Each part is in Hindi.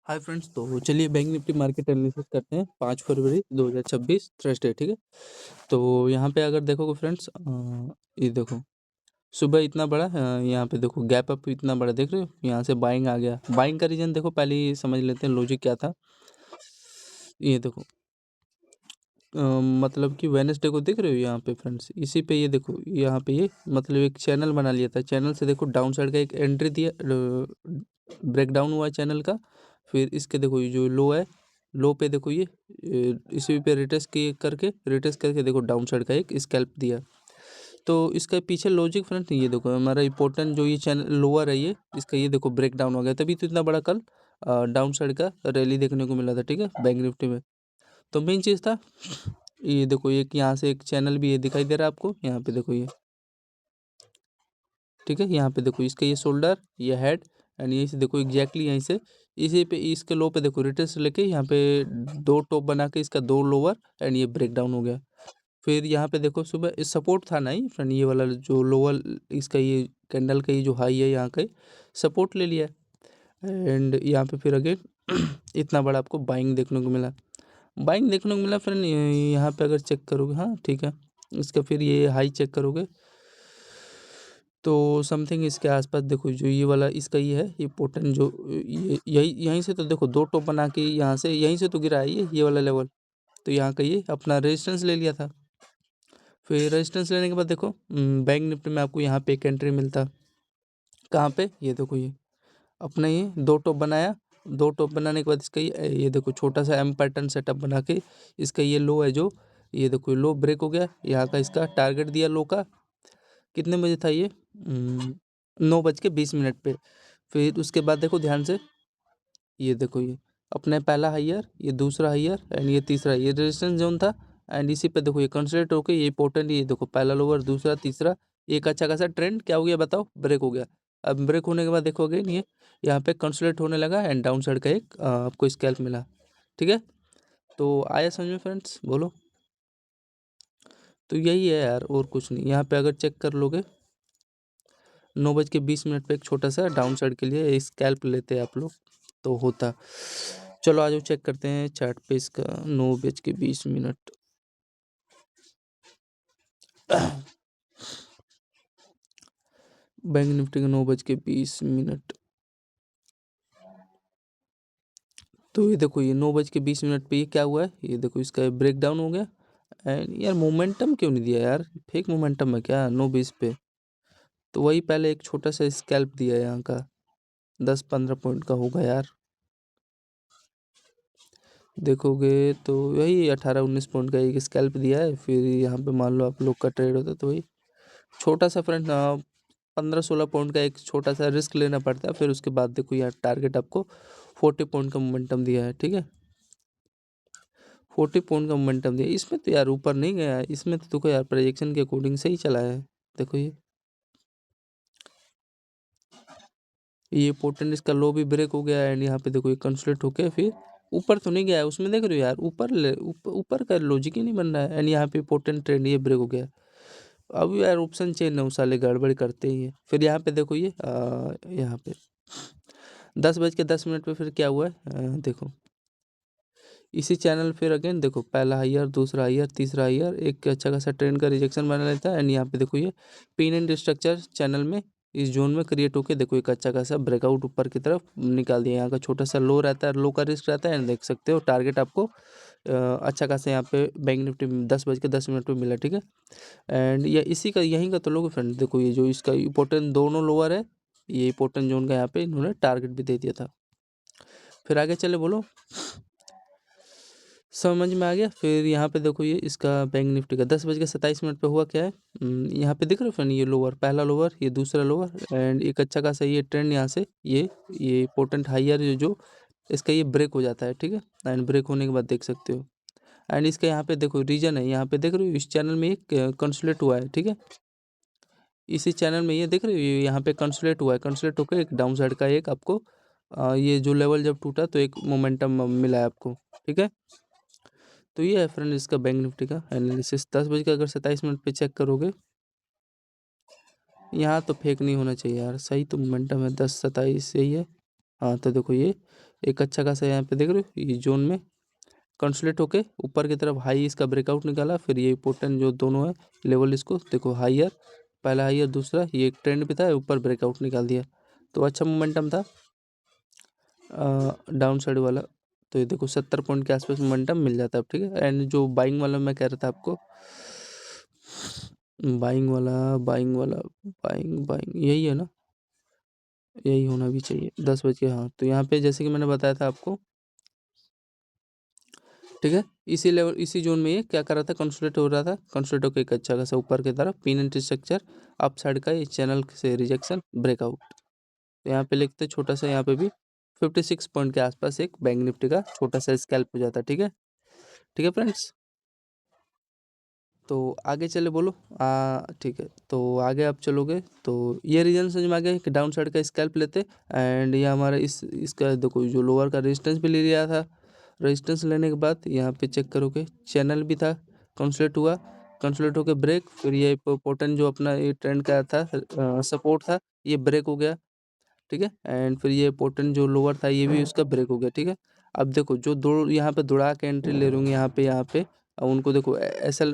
हाय फ्रेंड्स, तो चलिए बैंक निफ्टी मार्केट एनालिसिस करते हैं 5 फरवरी 2026 थर्सडे। ठीक है। तो यहाँ पे अगर देखोगे फ्रेंड्स, ये देखो सुबह इतना बड़ा, यहाँ पे देखो गैप अप इतना बड़ा देख रहे हो, यहाँ से बाइंग आ गया। बाइंग का रीजन देखो, पहले ही समझ लेते हैं लॉजिक क्या था। ये देखो, मतलब कि वेडनेसडे को देख रहे हो यहाँ पे फ्रेंड्स, इसी पे ये देखो, यहाँ पे ये मतलब एक चैनल बना लिया था। चैनल से देखो डाउन साइड का एक एंट्री दिया, ब्रेक डाउन हुआ है चैनल का। फिर इसके देखो ये जो लो है, लो पे देखो ये इसी पे रिटेस्ट करके देखो डाउन साइड का एक स्कैल्प दिया। तो इसका पीछे लॉजिक फ्रेंड्स ये देखो, हमारा इंपॉर्टेंट जो ये चैनल लोअर है, ये इसका ये देखो ब्रेक डाउन हो गया, तभी तो इतना बड़ा कल डाउन साइड का रैली देखने को मिला था। ठीक है, बैंक निफ्टी में। तो मेन चीज़ था, ये देखो एक यहाँ से एक चैनल भी ये दिखाई दे रहा है आपको, यहाँ पे देखो ये। ठीक है, यहाँ पे देखो इसका ये शोल्डर, ये हेड, एंड यहीं से देखो एग्जैक्टली यहीं से इसी पे इसके लो पे देखो रिटेस्ट लेके यहाँ पे दो टॉप बना के इसका दो लोअर, एंड ये ब्रेक डाउन हो गया। फिर यहाँ पे देखो सुबह सपोर्ट था नहीं फ्रेंड, ये वाला जो लोअर इसका ये कैंडल का ये जो हाई है यहाँ का सपोर्ट ले लिया। एंड यहाँ पे फिर अगेन इतना बड़ा आपको बाइंग देखने को मिला। बाइंग देखने को मिला फ्रेंड, यहाँ पे अगर चेक करोगे, हाँ ठीक है, इसका फिर ये हाई चेक करोगे तो समथिंग इसके आसपास देखो, जो ये वाला इसका ये है, ये पोर्टन जो ये यहीं से तो देखो दो टॉप बना के यहाँ से यहीं से तो गिरा है ये वाला लेवल। तो यहाँ का ये अपना रेजिस्टेंस ले लिया था। फिर रेजिस्टेंस लेने के बाद देखो बैंक निफ्टी में आपको यहाँ पे एक एंट्री मिलता, कहाँ पे, ये देखो ये अपना ये दो टॉप बनाया। दो टॉप बनाने के बाद इसका ये देखो छोटा सा एम पैटर्न सेटअप बना के इसका ये लो है जो, ये देखो लो ब्रेक हो गया। यहाँ का इसका टारगेट दिया लो का, कितने बजे था ये, 9:20 पे। फिर उसके बाद देखो ध्यान से, ये देखो ये अपने पहला हाइयर, ये दूसरा हाइयर, एंड ये तीसरा, ये रेजिस्टेंस जोन था। एंड इसी पे देखो ये कंसोलिडेट होके ये इंपॉर्टेंट, ये देखो पहला लोअर, दूसरा, तीसरा, एक अच्छा खासा ट्रेंड क्या हो गया बताओ, ब्रेक हो गया। अब ब्रेक होने के बाद देखो अगेन ये यहाँ पे कंसोलिडेट होने लगा, एंड डाउन साइड का एक आपको स्कैल्प मिला। ठीक है, तो आया समझ में फ्रेंड्स, बोलो। तो यही है यार, और कुछ नहीं। यहाँ पे अगर चेक कर लोगे 9:20 पे एक छोटा सा डाउन साइड के लिए स्कैल्प लेते हैं आप लोग तो होता। चलो आज चेक करते हैं चार्ट पे इसका 9:20। बैंक निफ्टी का 9:20। तो ये देखो ये 9:20 पे ये क्या हुआ है, ये देखो इसका ब्रेक डाउन हो गया। एंड यार मोमेंटम क्यों नहीं दिया यार, फेक मोमेंटम है क्या 9:20 पे। तो वही पहले एक छोटा सा स्कैल्प दिया है यहाँ का, 10-15 पॉइंट का होगा यार। देखोगे तो यही 18-19 पॉइंट का एक स्कैल्प दिया है। फिर यहाँ पे मान लो आप लोग का ट्रेड होता तो वही छोटा सा फ्रेंड 15-16 पॉइंट का एक छोटा सा रिस्क लेना पड़ता है। फिर उसके बाद देखो यार टारगेट आपको 40 पॉइंट का मोमेंटम दिया है। ठीक है, 40 पॉइंट का मोमेंटम दिया, इसमें तो यार ऊपर नहीं गया है, इसमें तो देखो यार प्रोजेक्शन के अकॉर्डिंग सही चला है। देखो ये पोर्टन इसका लो भी ब्रेक हो गया, एंड यहाँ पे देखो ये कंसोलिडेट होके फिर ऊपर तो नहीं गया है, उसमें देख रहे हो यार ऊपर का लॉजिक ही नहीं बन रहा है। एंड यहाँ पे पोर्टन ट्रेंड ये ब्रेक हो गया। अब यार ऑप्शन चेन है साले गड़बड़ करते ही है। फिर यहाँ पे देखो ये यहाँ पे 10:10 पे फिर क्या हुआ है, देखो इसी चैनल फिर अगेन देखो पहला हाइयर, दूसरा हाइयर, तीसरा हाइयर, एक अच्छा खासा ट्रेंड का रिजेक्शन बना लेता है। एंड यहाँ पे देखो ये पिन एंड स्ट्रक्चर चैनल में इस जोन में क्रिएट होके देखो एक अच्छा खासा ब्रेकआउट ऊपर की तरफ निकाल दिया। यहाँ का छोटा सा लो रहता है, लो का रिस्क रहता है, एंड देख सकते हो टारगेट आपको अच्छा खासा यहाँ पे बैंक निफ्टी 10:10 पे मिला। ठीक है, एंड ये इसी का यहीं का तो लोग फ्रेंड देखो, ये जो इसका इंपॉर्टेंट दोनों लोअर है, ये इंपॉर्टेंट जोन का यहाँ पे इन्होंने टारगेट भी दे दिया था। फिर आगे चले, बोलो समझ में आ गया। फिर यहाँ पे देखो ये इसका बैंक निफ्टी का 10:27 पे हुआ क्या है, यहाँ पे दिख रहा है फ्रेंड, ये लोअर, पहला लोअर, ये दूसरा लोअर, एंड एक अच्छा खासा ये ट्रेंड यहाँ से ये इंपॉर्टेंट हाइयर जो इसका ये ब्रेक हो जाता है। ठीक है, एंड ब्रेक होने के बाद देख सकते हो, एंड इसका यहाँ पे देखो रीजन है, यहाँ पे देख रहे हो इस चैनल में एक कंसोलिडेट हुआ है। ठीक है, इसी चैनल में ये देख रहे हो यहाँ पे कंसोलिडेट हुआ है, कंसोलिडेट होकर एक डाउन साइड का एक आपको ये जो लेवल जब टूटा तो एक मोमेंटम मिला है आपको। ठीक है, तो ये है फ्रेंड इसका बैंक निफ्टी का एनालिसिस। 10:27 पे चेक करोगे, यहाँ तो फेक नहीं होना चाहिए यार, सही तो मोमेंटम है, 10:27 यही है। हाँ, तो देखो ये एक अच्छा खासा यहाँ पे देख रहे हो, ये जोन में कंसोलिडेट होके ऊपर की तरफ हाई इसका ब्रेकआउट निकाला, फिर ये पोर्टन जो दोनों है लेवल, इसको देखो हाईयर, पहला हाईयर, दूसरा ये एक ट्रेंड भी था, ऊपर ब्रेकआउट निकाल दिया, तो अच्छा मोमेंटम था डाउन साइड वाला। तो ये देखो 70 पॉइंट के आसपास मोमेंटम मिल जाता है, ठीक है। एंड जो बाइंग वाला मैं कह रहा था आपको, बाइंग बाइंग यही है ना, यही होना भी चाहिए 10 बज के। हाँ, तो यहाँ पे जैसे कि मैंने बताया था आपको, ठीक है, इसी लेवल इसी जोन में ये क्या कर रहा था, कंसोलिडेट हो रहा था, कंसोलिडेट होकर एक अच्छा खासा ऊपर की तरफ pin and structure up side का, ये चैनल से रिजेक्शन ब्रेकआउट। तो यहाँ पे लिखते छोटा सा, यहाँ पे भी 56 पॉइंट के आसपास एक बैंक निफ्टी का छोटा सा स्कैल्प हो जाता है, ठीक है। ठीक है फ्रेंड्स, तो आगे चले बोलो। ठीक है, तो आगे आप चलोगे तो ये रीजन समझ में आ गया कि डाउन साइड का स्कैल्प लेते, एंड ये हमारा इसका देखो जो लोअर का रेजिस्टेंस भी ले लिया था, रेजिस्टेंस लेने के बाद यहाँ पे चेक करोगे चैनल भी था, कंसोलिडेट हुआ, कंसोलिडेट होकर ब्रेक, फिर ये पोर्टन जो अपना ये ट्रेंड का था सपोर्ट था, ये ब्रेक हो गया, ठीक है। एंड फिर ये पोर्टन जो लोअर था ये भी उसका ब्रेक हो गया, ठीक है। अब देखो जो दो यहाँ पे दौड़ा के एंट्री ले रही हूँ यहाँ पे और उनको देखो ऐसा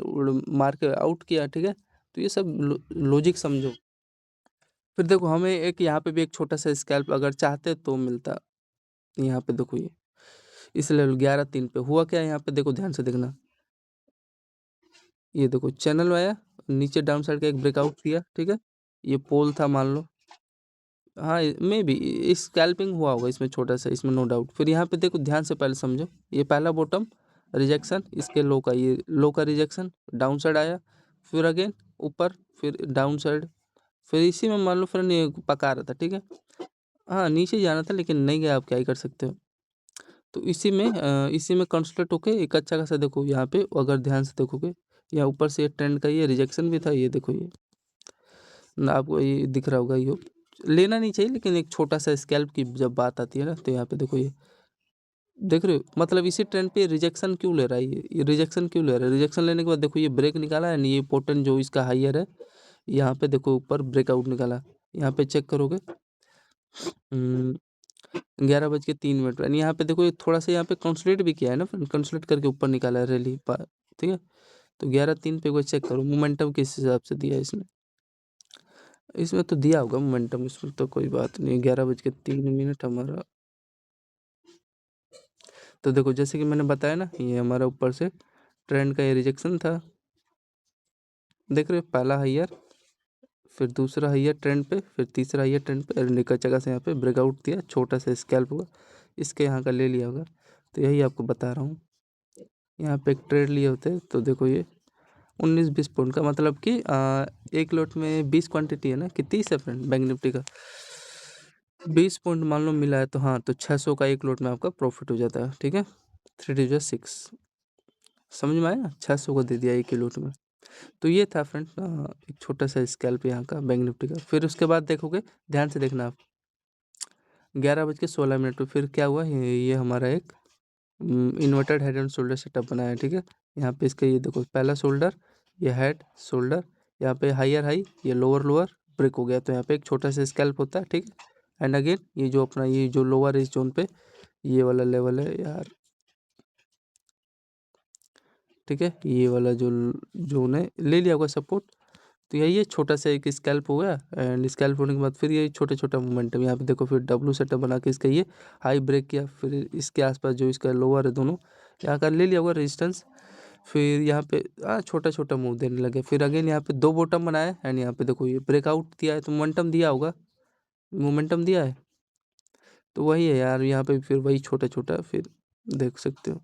मार के आउट किया, ठीक है। तो ये सब लॉजिक समझो। फिर देखो हमें एक यहाँ पे भी एक छोटा सा स्कैल्प अगर चाहते तो मिलता। यहाँ पे देखो ये इस लेवल 11-3 पे हुआ क्या, यहाँ पे देखो ध्यान से देखना, ये देखो चैनल आया, नीचे डाउन साइड का एक ब्रेकआउट किया, ठीक है, ये पोल था मान लो, हाँ मे बी स्कैल्पिंग हुआ होगा इसमें छोटा सा, इसमें नो डाउट। फिर यहाँ पे देखो ध्यान से पहले समझो, ये पहला बॉटम रिजेक्शन, इसके लो का, ये लो का रिजेक्शन, डाउन साइड आया, फिर अगेन ऊपर, फिर डाउन साइड, फिर इसी में मान लो फ्रेंड ये पका रहा था, ठीक है। हाँ नीचे जाना था लेकिन नहीं गया, आप क्या ही कर सकते हो। तो इसी में कंसल्ट होके एक अच्छा खासा देखो यहाँ पे अगर ध्यान से देखोगे, यहाँ ऊपर से ट्रेंड का ये रिजेक्शन भी था, ये देखो ये ना आपको ये दिख रहा होगा, ये लेना नहीं चाहिए लेकिन एक छोटा सा स्कैल्प की जब बात आती है ना, तो यहाँ पे देखो ये देख रहे हो, मतलब इसी ट्रेंड पे रिजेक्शन क्यों ले रहा है, ये रिजेक्शन क्यों ले रहा है, रिजेक्शन लेने के बाद देखो ये ब्रेक निकाला है, ये पोर्टन जो इसका हाइयर है, यहाँ पे देखो ऊपर ब्रेकआउट निकाला, यहाँ पे चेक करोगे 11:03 यानी यहाँ पे देखो ये थोड़ा सा यहाँ पे कंसोलिडेट भी किया है ना, फिर कंसोलिडेट करके ऊपर निकाला है रैली पर, ठीक है। तो 11:03 पे कोई चेक करो मोमेंटम किस हिसाब से दिया है इसने, इसमें तो दिया होगा मोमेंटम, इसमें तो कोई बात नहीं, 11:03 हमारा। तो देखो जैसे कि मैंने बताया ना, ये हमारा ऊपर से ट्रेंड का ये रिजेक्शन था, देख रहे हो, पहला हाइयर, फिर दूसरा हाइयर ट्रेंड पे, फिर तीसरा हाइयर ट्रेंड पे, निकल जगह से यहाँ पे ब्रेकआउट दिया, छोटा सा स्कैल्प हुआ, इसके यहाँ का ले लिया होगा। तो यही आपको बता रहा हूँ, यहाँ पे एक ट्रेड लिए होते तो देखो ये 19-20 पॉइंट का, मतलब कि एक लॉट में 20 क्वांटिटी है ना, कि 30 है फ्रेंड बैंक निफ्टी का, 20 पॉइंट मान लो मिला है, तो हाँ तो 600 का एक लॉट में आपका प्रॉफिट हो जाता है, ठीक है। 3 6 समझ में आया, 600 को दे दिया एक ही लॉट में। तो ये था फ्रेंड एक छोटा सा स्कैल्प यहाँ का बैंक निफ्टी का। फिर उसके बाद देखोगे, ध्यान से देखना आप, 11:16 पे फिर क्या हुआ, ये हमारा एक inverted head and shoulder setup बनाया है, ठीक है। यहाँ पे इसका ये देखो पहला शोल्डर, ये हेड शोल्डर, यहाँ पे हाइयर हाई, ये लोअर लोअर, ब्रेक हो गया, तो यहाँ पे एक छोटा सा स्कैल्प होता है, ठीक है। एंड अगेन ये जो अपना ये जो लोअर इस जोन पे ये वाला लेवल है यार, ठीक है, ये वाला जो जोन है ले लिया होगा सपोर्ट। तो यही है, छोटा सा एक स्कैल्प हो गया, एंड स्कैल्प होने के बाद फिर ये छोटे छोटा मोमेंटम, यहाँ पे देखो फिर डब्लू सेटअप बना के इसका ये हाई ब्रेक किया, फिर इसके आसपास जो इसका लोअर है दोनों यहाँ का ले लिया होगा रेजिस्टेंस, फिर यहाँ पे छोटा छोटा मूव देने लगे, फिर अगेन यहाँ पे दो बॉटम बनाया, एंड यहाँ पे देखो ये ब्रेकआउट दिया है, तो मोमेंटम दिया होगा, मोमेंटम दिया है, तो वही है यार, यहाँ पे फिर वही छोटा छोटा फिर देख सकते हो।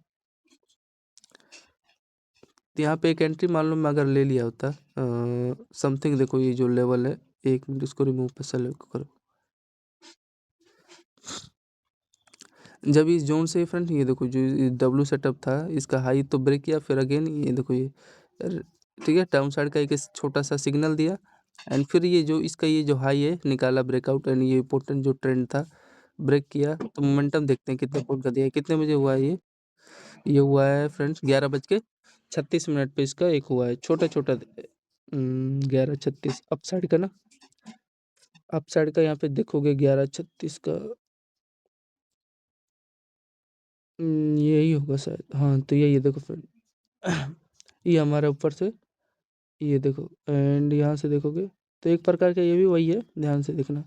तो यहाँ पे एक एंट्री मान लो मैं अगर ले लिया होता समथिंग, देखो ये जो लेवल है, 1 मिनट इसको रिमूव पे सेलेक्ट करो, जब इस जोन से फ्रेंड ये देखो जो डब्लू सेटअप था, इसका हाई तो ब्रेक किया, फिर अगेन ये देखो ये ठीक है, डाउन साइड का एक छोटा सा सिग्नल दिया, एंड फिर ये जो इसका ये जो हाई है निकाला ब्रेकआउट, एंड ये इंपॉर्टेंट जो ट्रेंड था ब्रेक किया, तो मोमेंटम देखते हैं कितने पॉइंट का दिया है, कितने बजे हुआ है ये हुआ है फ्रेंड्स 11:36 पे इसका एक हुआ है छोटा छोटा 11:36 अप साइड का ना, अप साइड का यहाँ पे देखोगे 11:36 का, यही होगा शायद। हाँ, तो यही है देखो फ्रेंड। ये हमारा ऊपर से ये देखो, एंड यहाँ से देखोगे तो एक प्रकार का ये भी वही है, ध्यान से देखना।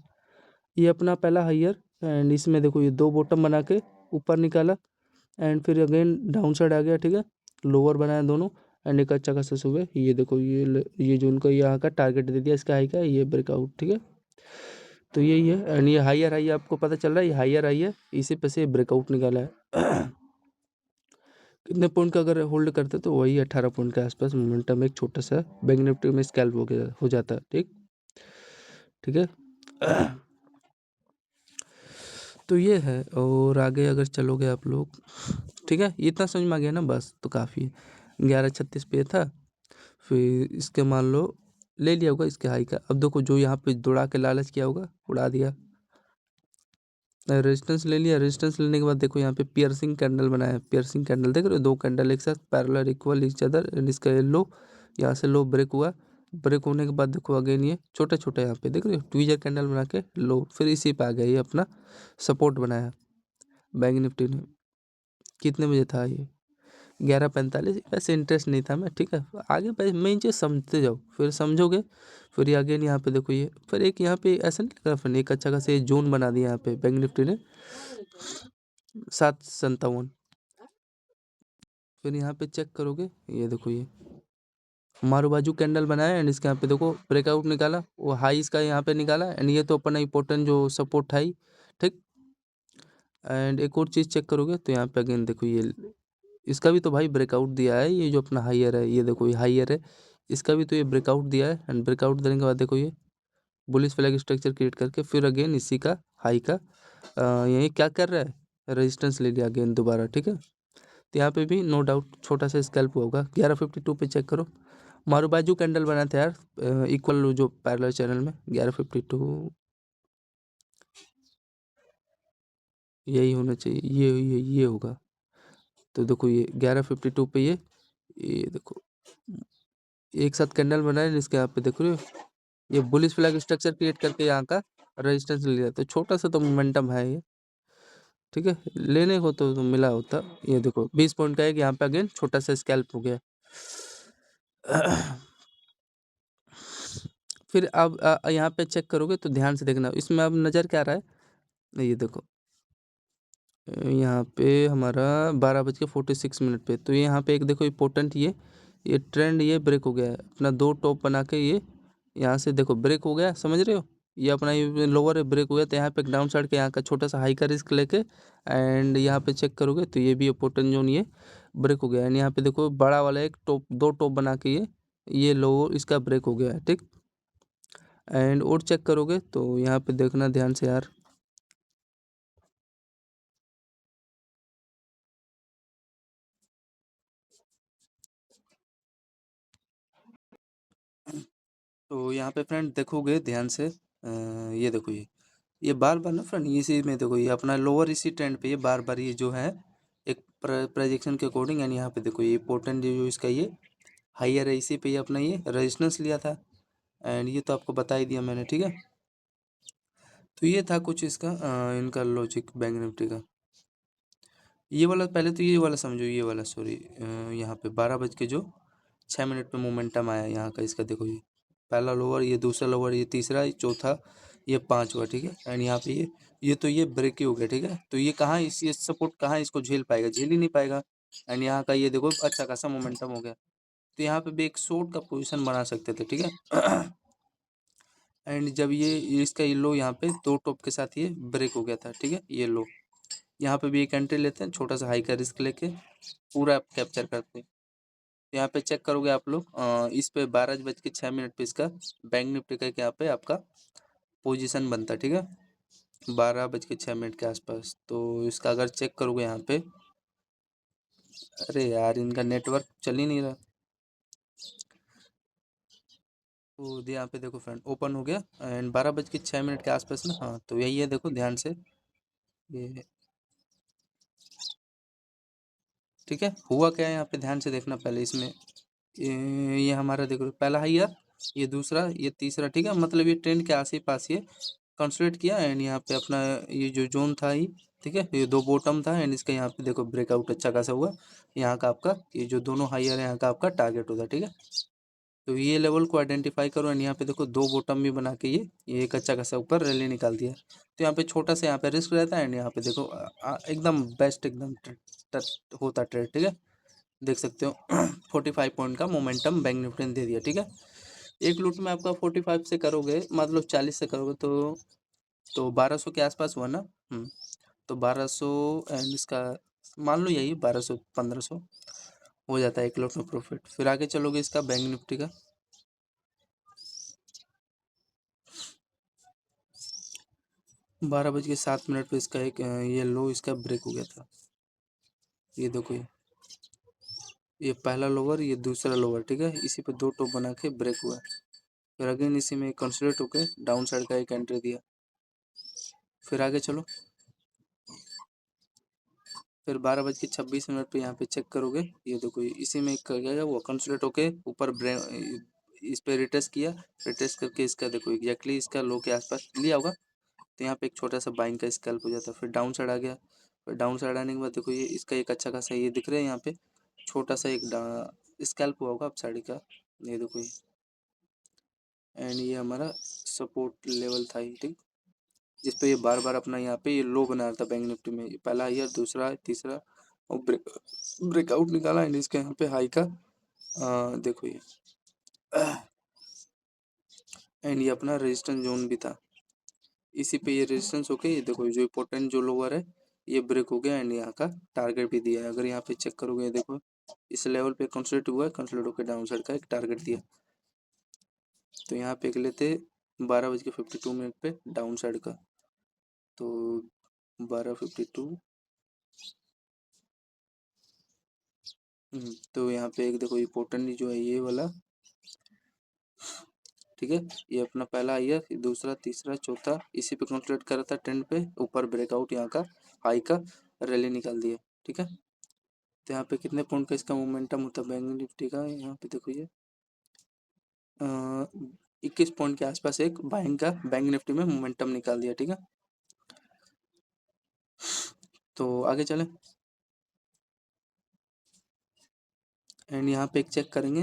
ये अपना पहला हाइयर, एंड इसमें देखो ये 2 बॉटम बना के ऊपर निकाला, एंड फिर अगेन डाउन साइड आ गया, ठीक है। लोअर बनाया दोनों, एंड एक अच्छा खासा सुबह ये देखो ये जो उनको यहाँ का टारगेट दे दिया इसका हाई का, ये ब्रेकआउट, ठीक है। तो यही है, एंड ये हाइयर हाई आपको पता चल रहा है, ये हाइयर हाई है, इसी पे से ब्रेकआउट निकाला है। कितने पॉइंट का अगर होल्ड करते तो वही 18 पॉइंट के आसपास मोमेंटम एक छोटा सा बैंक निफ्टी में स्कैल्प हो जाता है, ठीक। ठीक है। तो ये है, और आगे अगर चलोगे आप लोग, ठीक है, ये इतना समझ में आ गया ना, बस तो काफ़ी है। 11:36 पे था, फिर इसके मान लो ले लिया होगा इसके हाई का। अब देखो जो यहाँ पे दौड़ा के लालच किया होगा, उड़ा दिया। रेजिस्टेंस ले लिया, रेजिस्टेंस लेने के बाद देखो यहाँ पे पियर्सिंग कैंडल बनाया है। पियर्सिंग कैंडल देख रहे हो, 2 कैंडल एक साथ parallel equal each other, and इसका ये लो, यहाँ से लो ब्रेक हुआ। ब्रेक होने के बाद देखो अगेन ये छोटा छोटा यहाँ पे देख रहे हो ट्वीजर कैंडल बना के लो, फिर इसी पे आ गया ये अपना सपोर्ट बनाया बैंक निफ्टी ने। कितने बजे था ये? 11:45। वैसे इंटरेस्ट नहीं था मैं, ठीक है। आगे मेन चीज़ समझते जाओ, फिर समझोगे। फिर ये अगेन यहाँ पे देखो ये, फिर एक यहाँ पे ऐसा नहीं लगा, फिर एक अच्छा खासा ये जोन बना दिया यहाँ पे बैंक निफ्टी ने, 7:57। फिर यहाँ पे चेक करोगे, ये देखो ये मारू बाजू कैंडल बनाया, एंड इसके यहाँ पे देखो ब्रेकआउट निकाला, वो हाई इसका यहाँ पे निकाला, एंड ये तो अपना इंपॉर्टेंट जो सपोर्ट हाई, ठीक। एंड एक और चीज़ चेक करोगे तो यहाँ पे अगेन देखो ये इसका भी तो भाई ब्रेकआउट दिया है, ये जो अपना हाइयर है, ये देखो ये हाइयर है, इसका भी तो ये ब्रेकआउट दिया है, एंड ब्रेकआउट देने के बाद देखो ये बुलिश फ्लैग स्ट्रक्चर क्रिएट करके फिर अगेन इसी का हाई का यही क्या कर रहा है, रेजिस्टेंस ले लिया अगेन दोबारा, ठीक है। तो यहाँ पे भी नो डाउट छोटा सा स्कैल्प होगा। 11:52 पे चेक करो, मारू बाजू कैंडल बना था यार, इक्वल जो पैरेलल चैनल में 11:52 यही होना चाहिए, ये होगा। तो देखो ये 11:52 पे ये देखो एक साथ कैंडल बनाए, इसके यहाँ पे देख रहे हो ये बुलिश फ्लैग स्ट्रक्चर क्रिएट करके यहाँ का रेजिस्टेंस ले लिया, तो छोटा सा तो मोमेंटम है ये, ठीक है। लेने को तो मिला होता, ये देखो 20 पॉइंट का है कि यहाँ पे अगेन छोटा सा स्कैल्प हो गया। फिर अब यहाँ पे चेक करोगे तो ध्यान से देखना, इसमें अब नज़र क्या आ रहा है, ये देखो यहाँ पे हमारा 12:46 पे, तो यहाँ पे एक देखो इम्पोर्टेंट ये ट्रेंड ये ब्रेक हो गया है अपना, 2 टॉप बना के ये यहाँ से देखो ब्रेक हो गया, समझ रहे हो। ये अपना ये लोअर ब्रेक हो गया, तो यहाँ पे एक डाउन साइड के यहाँ का छोटा सा हाई का रिस्क लेके, एंड यहाँ पे चेक करोगे तो ये भी इम्पोर्टेंट जोन ये ब्रेक हो गया, एंड यहाँ पे देखो बड़ा वाला एक टॉप 2 टॉप बना के ये लो इसका ब्रेक हो गया है, ठीक। एंड और चेक करोगे तो यहाँ पे देखना ध्यान से यार, तो यहाँ पे फ्रेंड देखोगे ध्यान से, ये देखो ये बार बार ना फ्रेंड इसी में देखो ये अपना लोअर इसी ट्रेंड पे ये बार बार ये जो है एक प्रोजेक्शन के अकॉर्डिंग, एंड यहाँ पे देखो ये इम्पोर्टेंट जो इसका ये हाइयर है, इसी पे ये अपना ये रेजिस्टेंस लिया था, एंड ये तो आपको बता ही दिया मैंने, ठीक है। तो ये था कुछ इसका इनका लॉजिक बैंक निफ्टी का। ये वाला पहले तो ये वाला समझो, ये वाला सॉरी, यहाँ पे 12:06 पे मोमेंटम आया यहाँ का, इसका देखो ये पहला लोअर, ये दूसरा लोअर, ये तीसरा, ये चौथा, ये पांचवा, ठीक है। एंड यहाँ पे ये तो ये ब्रेक ही हो गया, ठीक है। तो ये कहाँ ये सपोर्ट कहाँ इसको झेल पाएगा, झेल ही नहीं पाएगा, एंड यहाँ का ये देखो अच्छा खासा मोमेंटम हो गया, तो यहाँ पे भी एक शॉर्ट का पोजिशन बना सकते थे, ठीक है। एंड जब ये इसका ये लो यहाँ पे 2 टॉप के साथ ये ब्रेक हो गया था, ठीक है, ये लो यहाँ पे भी एक एंट्री लेते हैं, छोटा सा हाई का रिस्क लेके पूरा कैप्चर करते हैं। यहाँ पे चेक करोगे आप लोग, इस पे 12:06 पे इसका बैंक निफ्टी का यहाँ पे आपका पोजीशन बनता है, ठीक है, 12:06 के आसपास। तो इसका अगर चेक करोगे यहाँ पे, अरे यार इनका नेटवर्क चल ही नहीं रहा, तो यहाँ पे देखो फ्रेंड ओपन हो गया, एंड 12:06 के आसपास ना, हाँ तो यही है, देखो ध्यान से ये, ठीक है। हुआ क्या है यहाँ पे ध्यान से देखना, पहले इसमें ये हमारा देखो पहला हाइयर, ये दूसरा, ये तीसरा, ठीक है, मतलब ये ट्रेंड के आस ही पास ये कंसोलिडेट किया, एंड यहाँ पे अपना ये जो जोन था ये ठीक है, ये 2 बॉटम था एंड इसका यहाँ पे देखो ब्रेकआउट अच्छा खासा हुआ। यहाँ का आपका ये जो दोनों हायर है यहाँ का आपका टारगेट होता है, ठीक है। तो ये लेवल को आइडेंटिफाई करो एंड यहाँ पे देखो 2 बॉटम भी बना के ये एक अच्छा खासा ऊपर रैली निकाल दिया। तो यहाँ पे छोटा सा यहाँ पे रिस्क रहता है एंड यहाँ पे देखो एकदम बेस्ट एकदम होता ट्रेड, ठीक है। देख सकते हो 45 पॉइंट का मोमेंटम बैंक निफ्टी ने दे दिया, ठीक है। एक लूट में आपका 45 से करोगे मतलब 40 से करोगे तो 1200 के आसपास हुआ ना। तो 1200 एंड इसका मान लो यही 1200 1500 हो जाता है एक लॉट में प्रॉफिट। फिर आगे चलोगे इसका बैंक निफ्टी का 12 बज के 7 मिनट पे इसका एक ये लो इसका ब्रेक हो गया था। ये देखो ये पहला लोअर ये दूसरा लोअर, ठीक है। इसी पे 2 टॉप बना के ब्रेक हुआ है। फिर अगेन इसी में कंसोलिडेट होके डाउन साइड का एक एंट्री दिया। फिर आगे चलो, फिर 12 बज के 26 मिनट पे यहाँ पे चेक करोगे, ये देखो इसी में कर गया वो कंसोलिडेट होके ऊपर इस पे रिटेस्ट किया। रिटेस्ट करके इसका देखो एग्जैक्टली इसका लो के आसपास लिया होगा। तो यहाँ पे एक छोटा सा बाइंग का स्कैल्प हो जाता है। फिर डाउन साइड आ गया। फिर डाउन साइड आने के बाद देखो ये इसका एक अच्छा खासा ये दिख रहा है यहाँ पे छोटा सा एक स्कैल्प हुआ होगा अप साइड का। ये देखो ये एंड ये हमारा सपोर्ट लेवल था ये, ठीक। जिस पे ये बार बार अपना यहाँ पे ये लो बना रहा था बैंक निफ्टी में। ये पहला हाई दूसरा तीसरा और ब्रेकआउट निकाला एंड इसके यहाँ पे हाई का देखो ये एंड ये अपना रेजिस्टेंस जोन भी था। इसी पे ये रेजिस्टेंस होके ये देखो जो इम्पोर्टेंट जो लोअर है ये ब्रेक हो गया एंड यहाँ का टारगेट भी दिया है। अगर यहाँ पे चेक करोगे देखो इस लेवल पे कंसोलिडेट हुआ है, कंसोलिडेट होकर डाउन साइड का एक टारगेट दिया। तो यहाँ पे एक लेते 12 बज के 52 मिनट पे डाउन साइड का। तो 12:52 तो यहाँ पे एक देखो इम्पोर्टेंट जो है ये वाला, ठीक है। ये अपना पहला हाई है, फिर दूसरा तीसरा चौथा इसी पे कंसोलिडेट कर रहा था ट्रेंड पे ऊपर ब्रेकआउट यहाँ का हाई का रैली निकाल दिया, ठीक है। तो यहाँ पे कितने पॉइंट का इसका मोमेंटम होता है बैंक निफ्टी का, यहाँ पे देखो ये 21 पॉइंट के आसपास एक बाइंग का बैंक निफ्टी में मोमेंटम निकाल दिया, ठीक है। तो आगे चले एंड यहाँ पे एक चेक करेंगे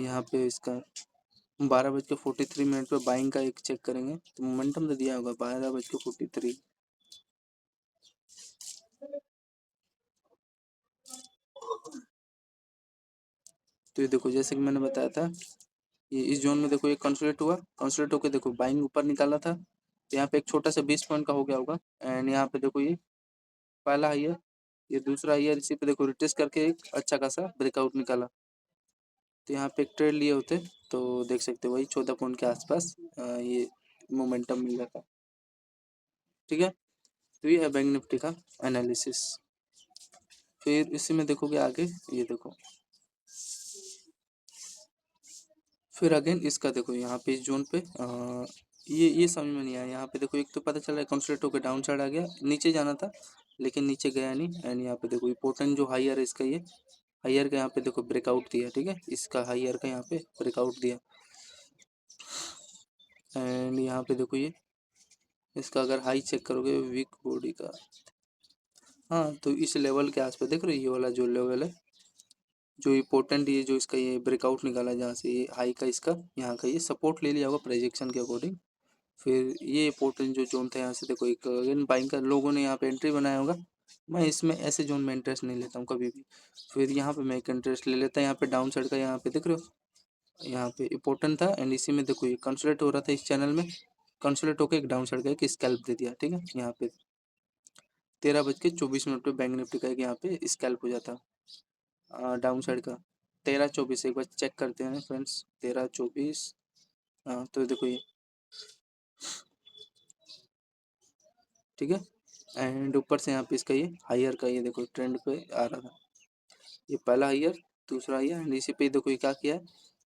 यहाँ पे इसका 12 बज के 43 मिनट पे बाइंग का एक चेक करेंगे। तो मोमेंटम तो दिया होगा 12 बज के 43। तो ये देखो जैसे कि मैंने बताया था ये इस जोन में देखो ये कंसोलिडेट हुआ, कंसोलिडेट होकर देखो बाइंग ऊपर निकाला था। तो यहाँ पे एक छोटा सा 20 पॉइंट का हो गया होगा एंड यहाँ पे देखो ये पहला हाई है ये दूसरा हाई है, इसी पे देखो रिटेस्ट करके एक अच्छा खासा ब्रेकआउट निकाला। तो यहाँ पे एक ट्रेड लिए होते तो देख सकते हो वही 14 पॉइंट के आसपास ये मोमेंटम मिल जाता, ठीक है। तो ये है बैंक निफ्टी का एनालिसिस। फिर इसी में देखोगे आगे ये देखो फिर अगेन इसका देखो यहाँ पे इस जोन पे ये समझ में नहीं आया। यहाँ पे देखो एक तो पता चल रहा है कंसोलिडेट होकर डाउन साइड आ गया, नीचे जाना था लेकिन नीचे गया नहीं एंड यहाँ पे देखो इम्पोर्टेंट जो हायर है इसका ये हायर का यहाँ पे देखो ब्रेकआउट दिया, ठीक है। इसका हायर का यहाँ पे ब्रेकआउट दिया एंड यहाँ पे देखो ये इसका अगर हाई चेक करोगे वीक बॉडी का, हाँ तो इस लेवल के आसपास देख रहे हो ये वाला जो लेवल है जो इम्पोर्टेंट ये जो इसका ये ब्रेकआउट निकाला जहाँ से ये हाई का इसका यहाँ का ये सपोर्ट ले लिया होगा प्रोजेक्शन के अकॉर्डिंग। फिर ये इम्पोर्टेंट जो जोन था यहाँ से देखो एक अगेन बाइंग का लोगों ने यहाँ पे एंट्री बनाया होगा। मैं इसमें ऐसे जोन में इंटरेस्ट नहीं लेता हूँ कभी भी। फिर यहाँ पे मैं एक इंटरेस्ट ले लेता, यहाँ पे डाउन साइड का यहाँ पे देख रहे हो यहाँ पे इम्पोर्टेंट था एंड इसी में देखो ये कंसोलिडेट हो रहा था इस चैनल में, कंसोलिडेट होकर एक डाउन साइड का एक स्कैल्प दे दिया, ठीक है। यहाँ पे 13 बज के 24 मिनट पे बैंक निफ्टी का एक यहाँ पे स्कैल्प हो जाता डाउन साइड का 13:24। एक बार चेक करते हैं फ्रेंड्स 13:24। हाँ तो देखो ये ठीक है एंड ऊपर से यहाँ पे इसका ये हायर का ये देखो ट्रेंड पे आ रहा था। ये पहला हायर दूसरा हायर एंड इसी पे देखो ये क्या किया है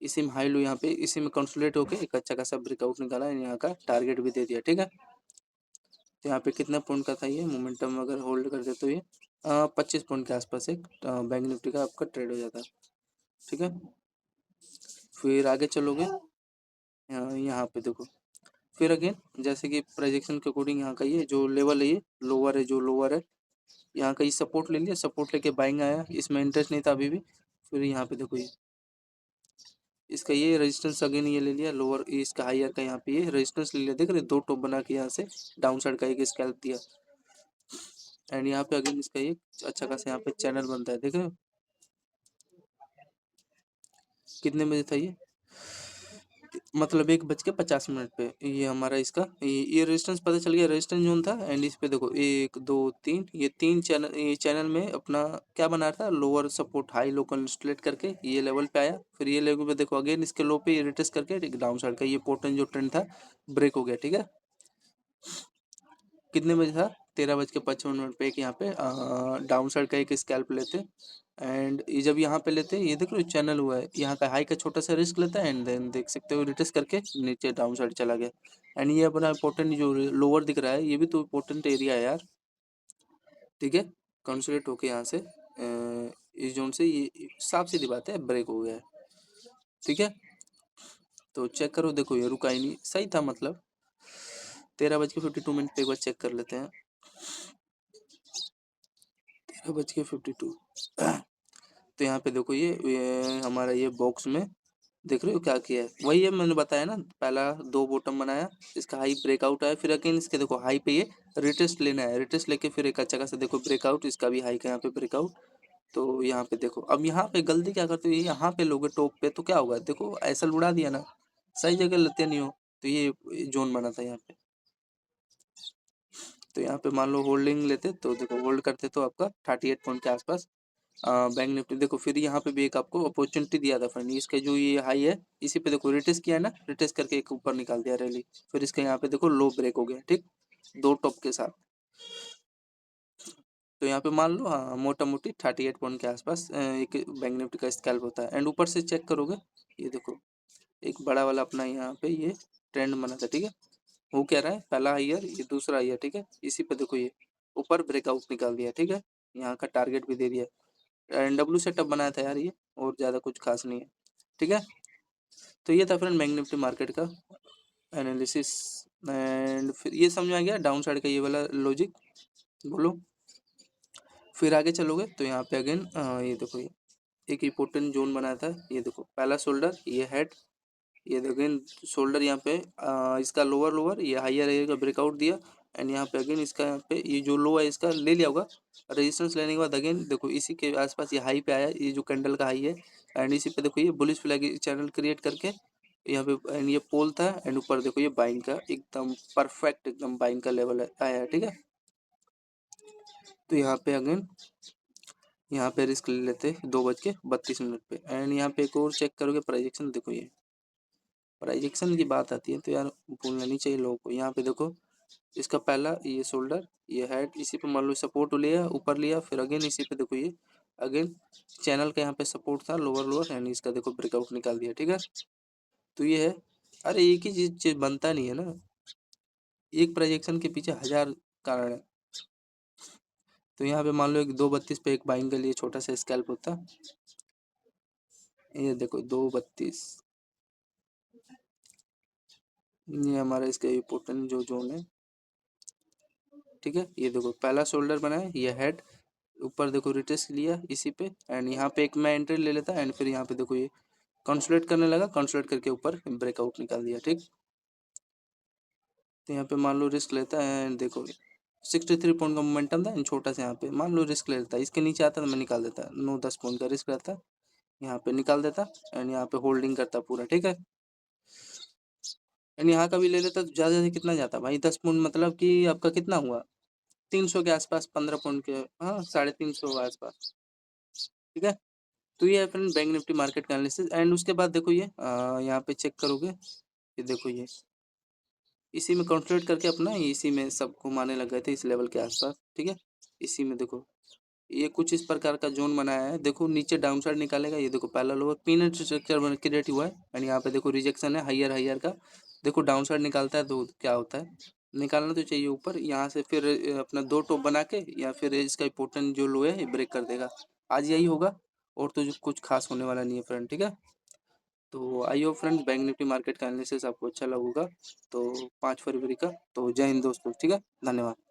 इसी में हाई लो यहाँ पे इसी में कंसोलिडेट होके एक अच्छा खासा ब्रेकआउट निकाला है, यहाँ का टारगेट भी दे दिया, ठीक है। तो यहाँ पे कितना पॉइंट का था ये मोमेंटम अगर होल्ड कर दे तो ये 25 पॉइंट के आसपास एक बैंक निफ्टी का आपका ट्रेड हो जाता है, ठीक है। फिर आगे चलोगे यहाँ पे देखो फिर अगेन जैसे कि प्रोजेक्शन के अकॉर्डिंग यहाँ का ये जो लेवल है, ये लोअर है, जो लोअर है यहाँ का ये सपोर्ट ले लिया, सपोर्ट लेके बाइंग आया, इसमें इंटरेस्ट नहीं था अभी भी। फिर यहाँ पे देखो ये इसका ये रेजिस्टेंस अगेन ये ले लिया लोअर, इसका हायर का यहाँ पे ये रेजिस्टेंस ले लिया, देख रहे दो टॉप बना के यहाँ से डाउन साइड का एक स्कैल्प दिया। एंड यहाँ पे अगेन इसका ये अच्छा खासा यहाँ पे चैनल बनता है, देख रहे हो कितने बजे था ये, मतलब 1:50 पे ये हमारा इसका ये रेजिस्टेंस पता चल गया, रेजिस्टेंस जोन था। एंड इस पे देखो 1 2 3 ये 3 चैनल, ये चैनल में अपना क्या बना रहा था, लोअर सपोर्ट हाई लो कंस्ट्रेट करके ये लेवल पे आया। फिर ये लेवल पे देखो अगेन इसके लो पे ये रिटेस्ट करके डाउन साइड का ये पोर्टन जो ट्रेंड था ब्रेक हो गया, ठीक है। कितने बजे था, 13:55 पे एक यहाँ पे डाउन साइड का एक स्कैल्प लेते। एंड ये जब यहाँ पे लेते हैं ये देख लो चैनल हुआ है, यहाँ का हाई का छोटा सा रिस्क लेता है एंड देन देख सकते हो रिटेस्ट करके नीचे डाउन साइड चला गया। एंड ये अपना इंपॉर्टेंट जो लोअर दिख रहा है ये भी तो इंपॉर्टेंट एरिया है यार, ठीक है। कंसोलिडेट होके यहाँ से इस जोन से ये साफ सीधी बात है ब्रेक हो गया है, ठीक है। तो चेक करो, देखो ये रुका ही नहीं, सही था मतलब। 13:52 पे एक बार चेक कर लेते हैं, 13:52 तो यहाँ पे देखो ये हमारा ये बॉक्स में देख रहे हो क्या किया है, वही है मैंने बताया ना, पहला दो बॉटम बनाया, इसका हाई ब्रेकआउट आया, फिर अगेन इसके देखो हाई पे ये रिटेस्ट लेना है, रिटेस्ट लेके फिर एक अच्छा खासा देखो ब्रेकआउट, इसका भी हाई का यहाँ पे ब्रेकआउट। तो यहाँ पे देखो अब यहाँ पे गलती क्या करते हो, यहाँ पे लोगे टॉप पे तो क्या होगा, देखो ऐसा उड़ा दिया ना, सही जगह लेते नहीं हो, तो ये जोन बना था यहाँ पे। तो यहाँ पे मान लो होल्डिंग लेते तो देखो होल्ड करते तो आपका 38 पॉइंट के आसपास बैंक निफ्टी देखो, फिर यहाँ पे भी एक आपको अपॉर्चुनिटी दिया था फ्रेंड, इसका जो ये हाई है इसी पे देखो रिटेस्ट किया है ना, रिटेस्ट करके एक ऊपर निकाल दिया रैली, फिर इसका यहाँ पे देखो लो ब्रेक हो गया, ठीक, दो टॉप के साथ। तो यहाँ पे मान लो हाँ मोटा मोटी 38 पॉइंट के आसपास एक बैंक निफ्टी का स्कैल्प होता है। एंड ऊपर से चेक करोगे ये देखो एक बड़ा वाला अपना यहाँ पे ये ट्रेंड बना था, ठीक है। वो कह रहा है पहला हाईयर ये दूसरा हाईयर, ठीक है, इसी पे देखो ये ऊपर ब्रेकआउट निकाल दिया, ठीक है, यहाँ का टारगेट भी दे दिया। एनडब्ल्यू सेटअप बनाया था यार ये, और ज़्यादा कुछ खास नहीं है, ठीक है। तो ये था फ्रेंड बैंक निफ्टी मार्केट का एनालिसिस। एंड फिर ये समझ में आ गया डाउन साइड का ये वाला लॉजिक, बोलो। फिर आगे चलोगे तो यहाँ पे अगेन ये देखो ये एक इम्पोर्टेंट जोन बनाया था, ये देखो पहला शोल्डर ये हेड, ये अगेन शोल्डर यहाँ पे इसका लोअर लोअर ये हायर हायर का ब्रेकआउट दिया। एंड यहाँ पे अगेन इसका यहाँ पे ये जो लो है इसका ले लिया होगा, रेजिस्टेंस लेने के बाद अगेन देखो इसी के आसपास ये हाई पे आया, ये जो कैंडल का हाई है। एंड इसी पे देखो ये बुलिश फ्लैग चैनल क्रिएट करके यहाँ पे एंड ये पोल था, एंड ऊपर देखो ये बाइंग का एकदम परफेक्ट एकदम बाइंग का लेवल आया है, ठीक है। तो यहाँ पे अगेन यहाँ पे रिस्क ले लेते 2:32 पे। एंड यहाँ पे एक और चेक करोगे प्रोजेक्शन, देखो ये प्राइजेक्शन की बात आती है तो यार भूलना नहीं चाहिए लोगों को। यहाँ पे देखो इसका पहला ये शोल्डर ये हेड, इसी पे मान लो सपोर्ट लिया ऊपर लिया, फिर अगेन इसी पे देखो ये अगेन चैनल का यहाँ पे सपोर्ट था लोअर लोअर, एंड इसका देखो ब्रेकआउट निकाल दिया, ठीक है। तो ये है, अरे एक ही चीज बनता नहीं है ना, एक प्रोजेक्शन के पीछे हजार कारण है। तो यहाँ पे मान लो एक 2:32 पे एक बाइंग के लिए छोटा सा स्कैल्प होता, ये देखो 2:32, ये हमारा इसका इम्पोर्टेंट जो जोन है, ठीक है। ये देखो पहला शोल्डर बनाया ये हेड, ऊपर देखो रिटेस्ट लिया इसी पे, एंड यहाँ पे एक मैं एंट्री ले लेता, एंड फिर यहाँ पे देखो ये कंसोलिडेट करने लगा, कंसोलिडेट करके ऊपर ब्रेकआउट निकाल दिया, ठीक। तो यहाँ पे मान लो रिस्क लेता है, एंड देखो 63 पॉइंट का मोमेंटम था, एंड छोटा सा यहाँ पे मान लो रिस्क ले लेता, इसके नीचे आता तो मैं निकाल देता, 9-10 पॉइंट का रिस्क रहता, यहाँ पे निकाल देता, एंड यहाँ पे होल्डिंग करता पूरा, ठीक है। एंड यहाँ का भी ले लेता तो ज़्यादा से कितना जाता भाई, 10 पॉइंट, मतलब कि आपका कितना हुआ 300 के आसपास, 15 पॉइंट के, हाँ 350 के आसपास, ठीक है। तो ये है फ्रेंड बैंक निफ्टी मार्केट का एनालिसिस। एंड उसके बाद देखो ये यहाँ पे चेक करोगे ये देखो ये इसी में कंसोलिडेट करके अपना इसी में सब घुमाने लग गए थे इस लेवल के आसपास, ठीक है। इसी में देखो ये कुछ इस प्रकार का जोन बनाया है, देखो नीचे डाउन साइड निकालेगा, ये देखो पहला लोअर पीनट स्ट्रक्चर क्रिएट हुआ है, एंड यहाँ पे देखो रिजेक्शन है हायर हायर का, देखो डाउन साइड निकालता है तो क्या होता है, निकालना तो चाहिए ऊपर, यहाँ से फिर अपना दो टॉप बना के या फिर इसका इम्पोर्टेंट जो लो है ये ब्रेक कर देगा, आज यही होगा। और तो जो कुछ खास होने वाला नहीं है फ्रेंड, ठीक है। तो I hope friends bank Nifty market का एनालिसिस आपको अच्छा लगा होगा। तो 5 फरवरी का। तो जय हिंद दोस्तों, ठीक है? धन्यवाद।